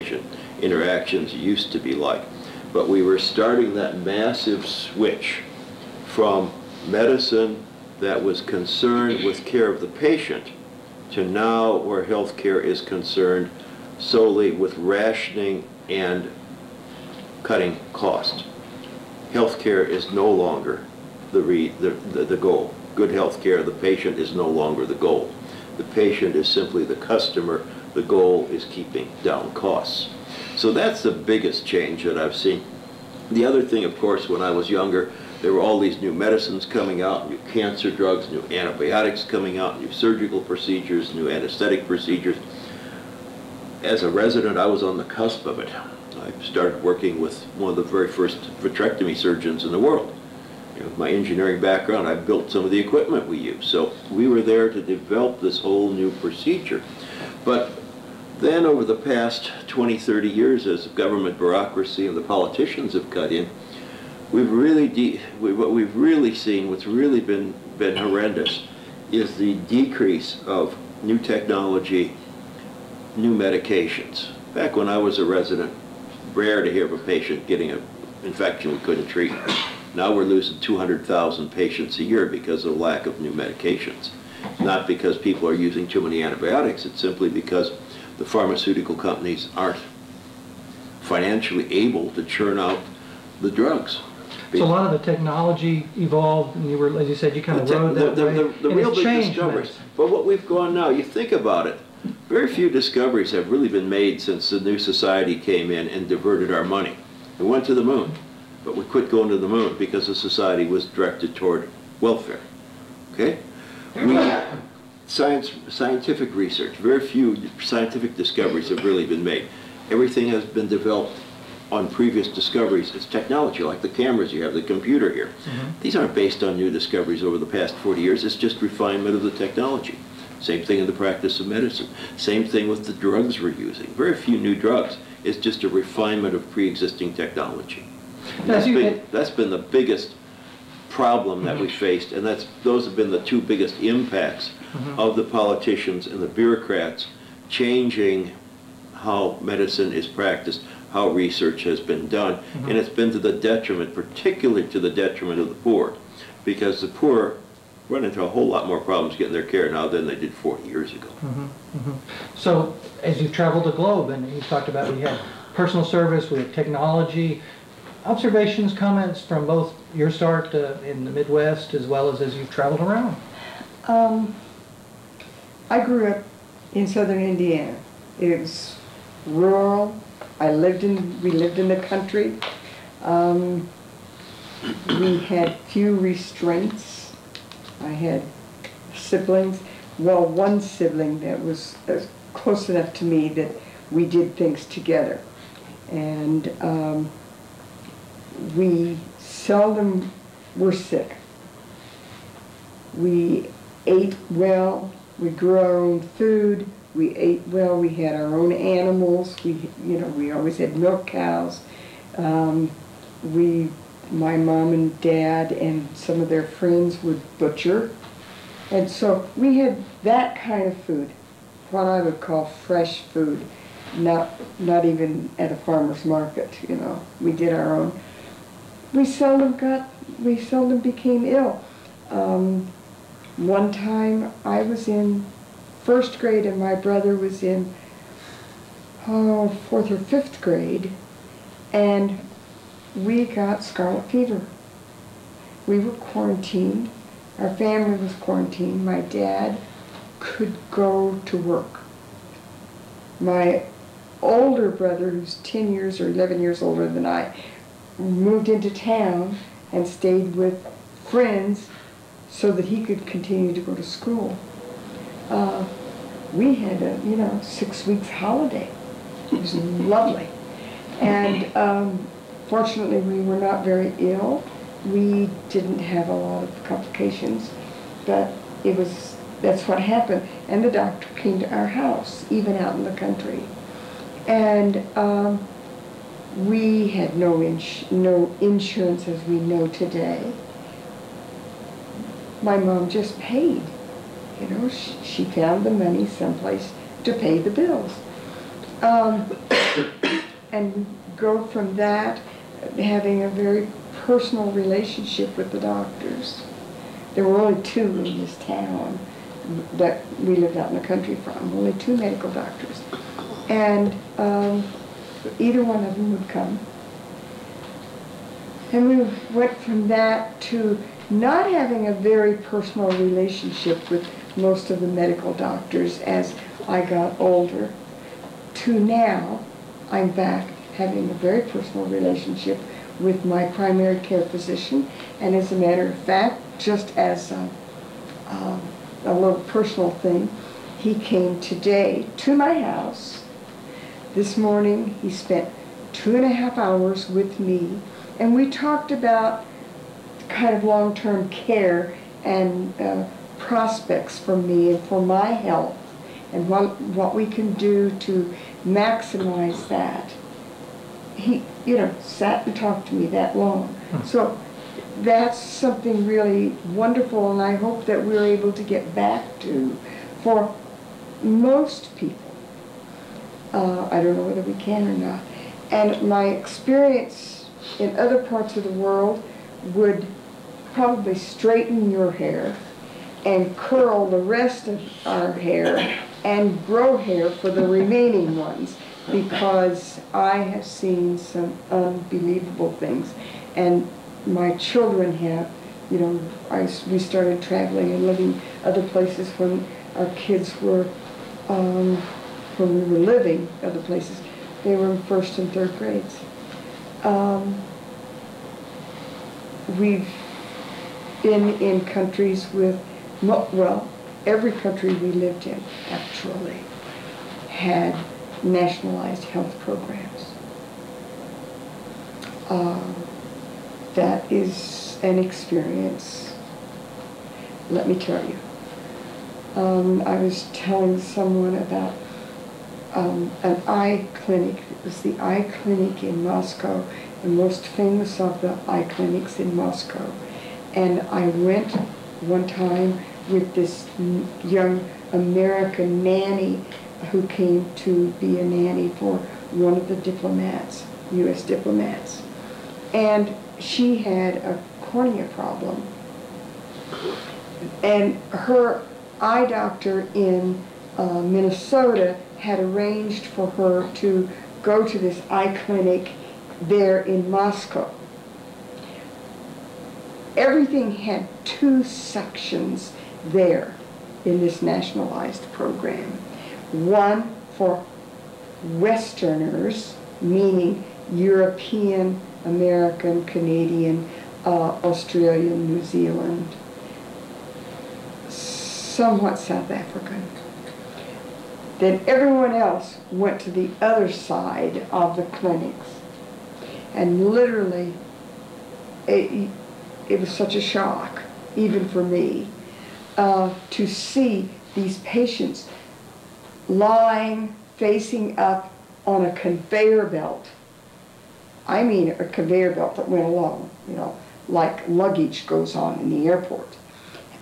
patient interactions used to be like. But we were starting that massive switch from medicine that was concerned with care of the patient to now where healthcare is concerned solely with rationing and cutting cost. Healthcare is no longer the goal. Good healthcare, the patient is no longer the goal. The patient is simply the customer. The goal is keeping down costs. So that's the biggest change that I've seen. The other thing, of course, when I was younger, there were all these new medicines coming out, new cancer drugs, new antibiotics coming out, new surgical procedures, new anesthetic procedures. As a resident, I was on the cusp of it. I started working with one of the very first vitrectomy surgeons in the world. You know, with my engineering background, I built some of the equipment we use. So we were there to develop this whole new procedure. But then over the past 20, 30 years, as government bureaucracy and the politicians have cut in, what we've really seen, what's really been horrendous, is the decrease of new technology, new medications. Back when I was a resident, rare to hear of a patient getting an infection we couldn't treat. Now we're losing 200,000 patients a year because of lack of new medications. Not because people are using too many antibiotics, it's simply because the pharmaceutical companies aren't financially able to churn out the drugs. So a lot of the technology evolved, and you were, as you said, you kind of rode that way. The real big discoveries. But what we've gone now, you think about it, very few discoveries have really been made since the new society came in and diverted our money. We went to the moon, but we quit going to the moon because the society was directed toward welfare. Okay? Scientific research, very few scientific discoveries have really been made. Everything has been developed on previous discoveries. It's technology, like the cameras you have, the computer here. These aren't based on new discoveries over the past 40 years. It's just refinement of the technology. Same thing in the practice of medicine. Same thing with the drugs we're using. Very few new drugs. It's just a refinement of pre-existing technology. That's been the biggest problem that we faced, and those have been the two biggest impacts of the politicians and the bureaucrats changing how medicine is practiced, how research has been done, and it's been to the detriment, particularly to the detriment of the poor, because the poor run into a whole lot more problems getting their care now than they did 40 years ago. So, as you've traveled the globe, and you've talked about, we have personal service, we have technology, observations, comments from both your start in the Midwest as well as you've traveled around? I grew up in southern Indiana. It was rural. We lived in the country. We had few restraints. I had siblings. Well, one sibling that was close enough to me that we did things together. And we seldom were sick. We ate well. We grew our own food. We ate well. We had our own animals. We always had milk cows. My mom and dad and some of their friends would butcher, and so we had that kind of food, what I would call fresh food, not even at a farmer's market. We did our own. We seldom became ill. One time I was in first grade and my brother was in fourth or fifth grade, and we got scarlet fever. We were quarantined. Our family was quarantined. My dad could go to work. My older brother, who's 10 years or 11 years older than I, moved into town and stayed with friends so that he could continue to go to school. We had a 6 weeks holiday. It was lovely. And fortunately we were not very ill. We didn't have a lot of complications, but that's what happened. And the doctor came to our house, even out in the country. And we had no insurance as we know today. My mom just paid. She found the money someplace to pay the bills. and we go from that, having a very personal relationship with the doctors. There were only 2 in this town that we lived out in the country from, only 2 medical doctors. And either one of them would come. And we went from that to not having a very personal relationship with most of the medical doctors as I got older, to now I'm back having a very personal relationship with my primary care physician. And as a matter of fact, just as a little personal thing, he came today to my house. This morning he spent 2.5 hours with me, and we talked about kind of long-term care and prospects for me and for my health, and what we can do to maximize that. He, sat and talked to me that long. So that's something really wonderful, and I hope that we're able to get back to for most people. I don't know whether we can or not. And my experience in other parts of the world would probably straighten your hair and curl the rest of our hair and grow hair for the remaining ones, because I have seen some unbelievable things. And my children have, we started traveling and living other places when our kids were, when we were living other places. They were in 1st and 3rd grades. We've been in countries with, well, every country we lived in actually had nationalized health programs. That is an experience, let me tell you. I was telling someone about an eye clinic. It was the eye clinic in Moscow, the most famous of the eye clinics in Moscow. And I went one time with this young American nanny who came to be a nanny for one of the diplomats, U.S. diplomats. And she had a cornea problem. And her eye doctor in Minnesota had arranged for her to go to this eye clinic there in Moscow. Everything had 2 sections there in this nationalized program. One for Westerners, meaning European, American, Canadian, Australian, New Zealand, somewhat South African. Then everyone else went to the other side of the clinics. And literally, it was such a shock, even for me, to see these patients lying facing up on a conveyor belt. I mean a conveyor belt that went along, like luggage goes on in the airport.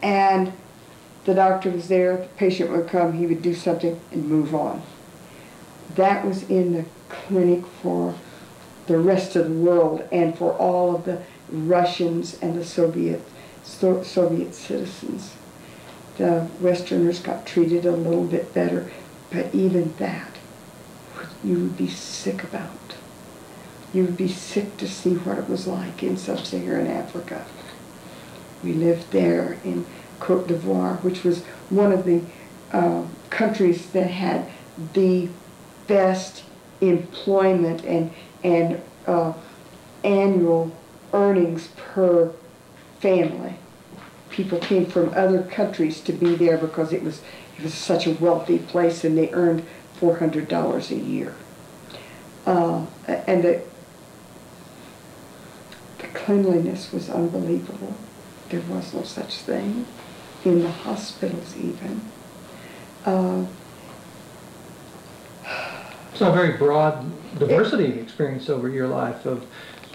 And the doctor was there, the patient would come, he would do something and move on. That was in the clinic for the rest of the world and for all of the Russians and the Soviet citizens. The Westerners got treated a little bit better, but even that, you would be sick about. You would be sick to see what it was like in sub-Saharan Africa. We lived there in Côte d'Ivoire, which was one of the countries that had the best employment and annual earnings per family. People came from other countries to be there because it was such a wealthy place, and they earned $400 a year. And the cleanliness was unbelievable. There was no such thing in the hospitals even. So a very broad diversity of experience over your life of,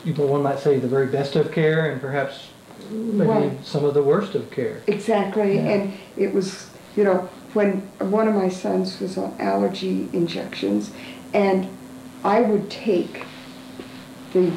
one might say, the very best of care and perhaps maybe some of the worst of care. Exactly, Yeah. And it was, when one of my sons was on allergy injections, and I would take the